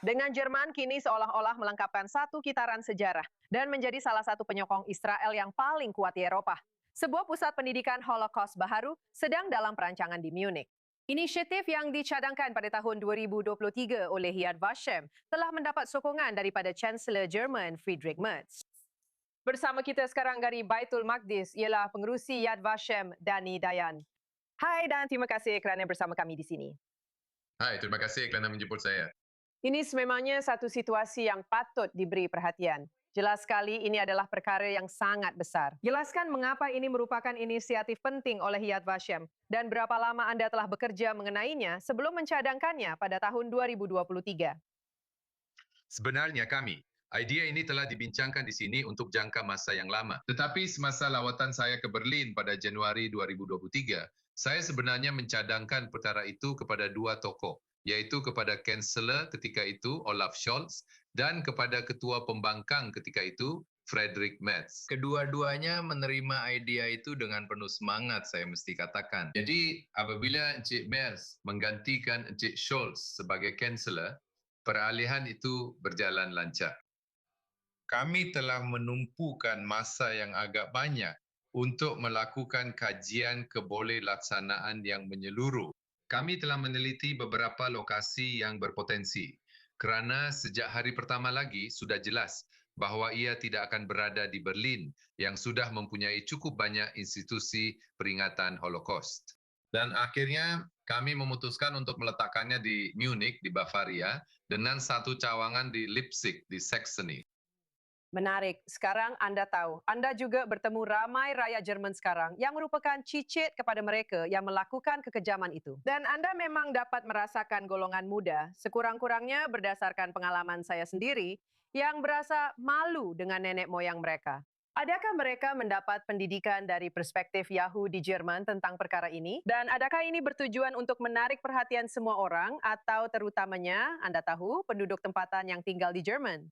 Dengan Jerman kini seolah-olah melengkapkan satu kitaran sejarah dan menjadi salah satu penyokong Israel yang paling kuat di Eropa. Sebuah pusat pendidikan Holocaust baharu sedang dalam perancangan di Munich. Inisiatif yang dicadangkan pada tahun 2023 oleh Yad Vashem telah mendapat sokongan daripada Chancellor Jerman Friedrich Merz. Bersama kita sekarang dari Baitul Maqdis ialah pengerusi Yad Vashem, Dani Dayan. Hai dan terima kasih kerana bersama kami di sini. Hai, terima kasih kerana menjemput saya. Ini sememangnya satu situasi yang patut diberi perhatian. Jelas sekali ini adalah perkara yang sangat besar. Jelaskan mengapa ini merupakan inisiatif penting oleh Yad Vashem dan berapa lama anda telah bekerja mengenainya sebelum mencadangkannya pada tahun 2023. Sebenarnya idea ini telah dibincangkan di sini untuk jangka masa yang lama. Tetapi semasa lawatan saya ke Berlin pada Januari 2023, saya sebenarnya mencadangkan perkara itu kepada dua tokoh, yaitu kepada Chancellor ketika itu, Olaf Scholz, dan kepada Ketua Pembangkang ketika itu, Friedrich Merz. Kedua-duanya menerima idea itu dengan penuh semangat, saya mesti katakan. Jadi, apabila Encik Merz menggantikan Encik Scholz sebagai Chancellor, peralihan itu berjalan lancar. Kami telah menumpukan masa yang agak banyak untuk melakukan kajian kebolehlatsanaan yang menyeluruh. Kami telah meneliti beberapa lokasi yang berpotensi kerana sejak hari pertama lagi sudah jelas bahawa ia tidak akan berada di Berlin yang sudah mempunyai cukup banyak institusi peringatan Holocaust. Dan akhirnya kami memutuskan untuk meletakkannya di Munich, di Bavaria, dengan satu cawangan di Leipzig, di Saxony. Menarik. Sekarang anda tahu, anda juga bertemu ramai rakyat Jerman sekarang yang merupakan cicit kepada mereka yang melakukan kekejaman itu. Dan anda memang dapat merasakan golongan muda, sekurang-kurangnya berdasarkan pengalaman saya sendiri, yang berasa malu dengan nenek moyang mereka. Adakah mereka mendapat pendidikan dari perspektif Yahudi Jerman tentang perkara ini? Dan adakah ini bertujuan untuk menarik perhatian semua orang atau terutamanya, anda tahu, penduduk tempatan yang tinggal di Jerman?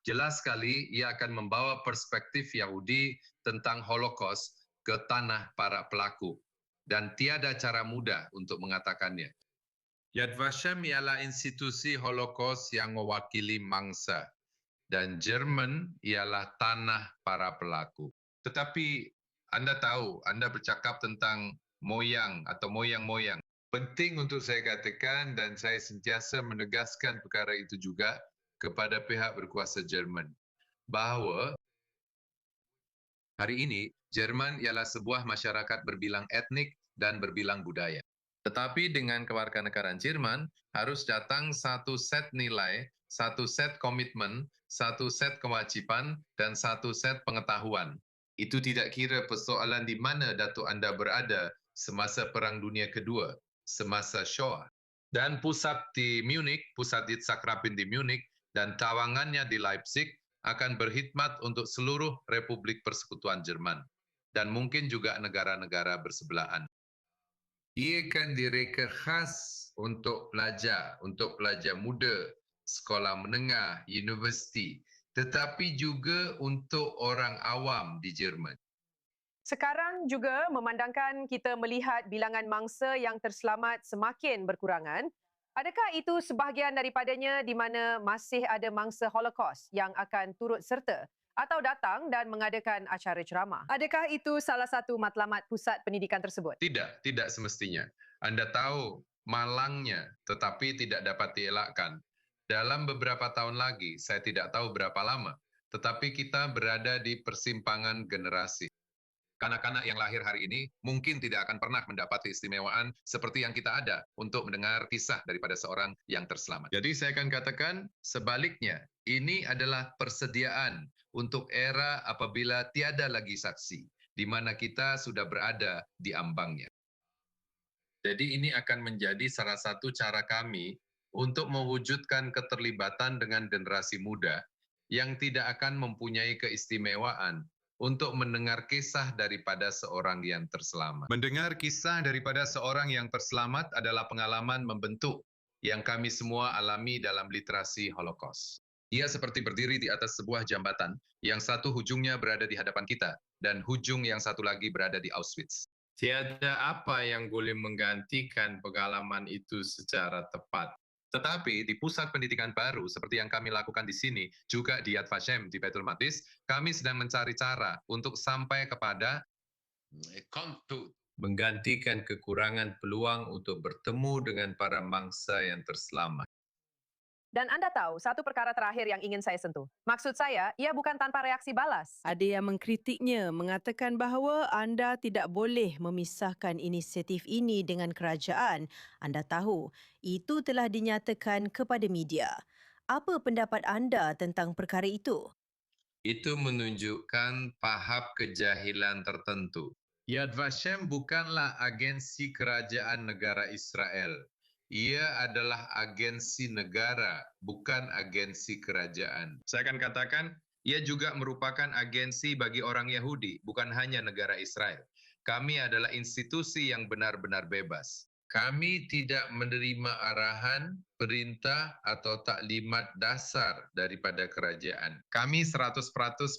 Jelas sekali ia akan membawa perspektif Yahudi tentang Holocaust ke tanah para pelaku. Dan tiada cara mudah untuk mengatakannya. Yad Vashem ialah institusi Holocaust yang mewakili mangsa. Dan Jerman ialah tanah para pelaku. Tetapi anda tahu, anda bercakap tentang moyang atau moyang-moyang. Penting untuk saya katakan dan saya sentiasa menegaskan perkara itu juga kepada pihak berkuasa Jerman, bahawa hari ini Jerman ialah sebuah masyarakat berbilang etnik dan berbilang budaya. Tetapi dengan kewarganegaraan Jerman harus datang satu set nilai, satu set komitmen, satu set kewajiban, dan satu set pengetahuan. Itu tidak kira persoalan di mana datuk anda berada semasa Perang Dunia Kedua, semasa Shoah. Dan pusat di Munich, pusat di Sakrapin di Munich, dan cawangannya di Leipzig akan berkhidmat untuk seluruh Republik Persekutuan Jerman dan mungkin juga negara-negara bersebelahan. Ia akan direka khas untuk pelajar muda, sekolah menengah, universiti, tetapi juga untuk orang awam di Jerman. Sekarang juga memandangkan kita melihat bilangan mangsa yang terselamat semakin berkurangan, adakah itu sebahagian daripadanya di mana masih ada mangsa Holocaust yang akan turut serta atau datang dan mengadakan acara ceramah? Adakah itu salah satu matlamat pusat pendidikan tersebut? Tidak semestinya. Anda tahu malangnya tetapi tidak dapat dielakkan. Dalam beberapa tahun lagi, saya tidak tahu berapa lama, tetapi kita berada di persimpangan generasi. Kanak-kanak yang lahir hari ini mungkin tidak akan pernah mendapat keistimewaan seperti yang kita ada untuk mendengar kisah daripada seorang yang terselamat. Jadi saya akan katakan sebaliknya, ini adalah persediaan untuk era apabila tiada lagi saksi, di mana kita sudah berada di ambangnya. Jadi ini akan menjadi salah satu cara kami untuk mewujudkan keterlibatan dengan generasi muda yang tidak akan mempunyai keistimewaan untuk mendengar kisah daripada seorang yang terselamat. Mendengar kisah daripada seorang yang terselamat adalah pengalaman membentuk yang kami semua alami dalam literasi Holocaust. Ia seperti berdiri di atas sebuah jambatan yang satu hujungnya berada di hadapan kita dan hujung yang satu lagi berada di Auschwitz. Tiada apa yang boleh menggantikan pengalaman itu secara tepat. Tetapi di pusat pendidikan baru seperti yang kami lakukan di sini, juga di Yad Vashem di Baitul Maqdis, kami sedang mencari cara untuk sampai kepada menggantikan kekurangan peluang untuk bertemu dengan para mangsa yang terselamat. Dan Anda tahu, satu perkara terakhir yang ingin saya sentuh. Maksud saya, ia bukan tanpa reaksi balas. Ada yang mengkritiknya, mengatakan bahawa anda tidak boleh memisahkan inisiatif ini dengan kerajaan. Anda tahu, itu telah dinyatakan kepada media. Apa pendapat anda tentang perkara itu? Itu menunjukkan tahap kejahilan tertentu. Yad Vashem bukanlah agensi kerajaan negara Israel. Ia adalah agensi negara, bukan agensi kerajaan. Saya akan katakan, ia juga merupakan agensi bagi orang Yahudi, bukan hanya negara Israel. Kami adalah institusi yang benar-benar bebas. Kami tidak menerima arahan, perintah, atau taklimat dasar daripada kerajaan. Kami 100%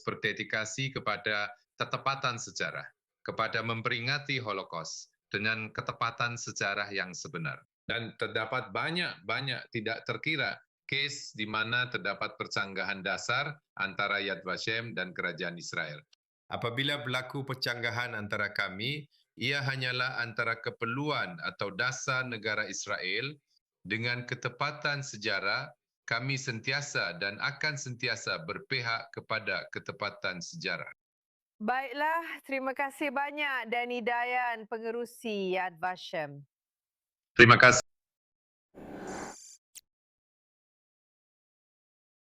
berdedikasi kepada ketepatan sejarah, kepada memperingati Holocaust dengan ketepatan sejarah yang sebenar. Dan terdapat banyak tidak terkira case di mana terdapat percanggahan dasar antara Yad Vashem dan kerajaan Israel. Apabila berlaku percanggahan antara kami, ia hanyalah antara keperluan atau dasar negara Israel dengan ketepatan sejarah. Kami sentiasa dan akan sentiasa berpihak kepada ketepatan sejarah. Baiklah, terima kasih banyak Danny Dayan, pengerusi Yad Vashem. Terima kasih.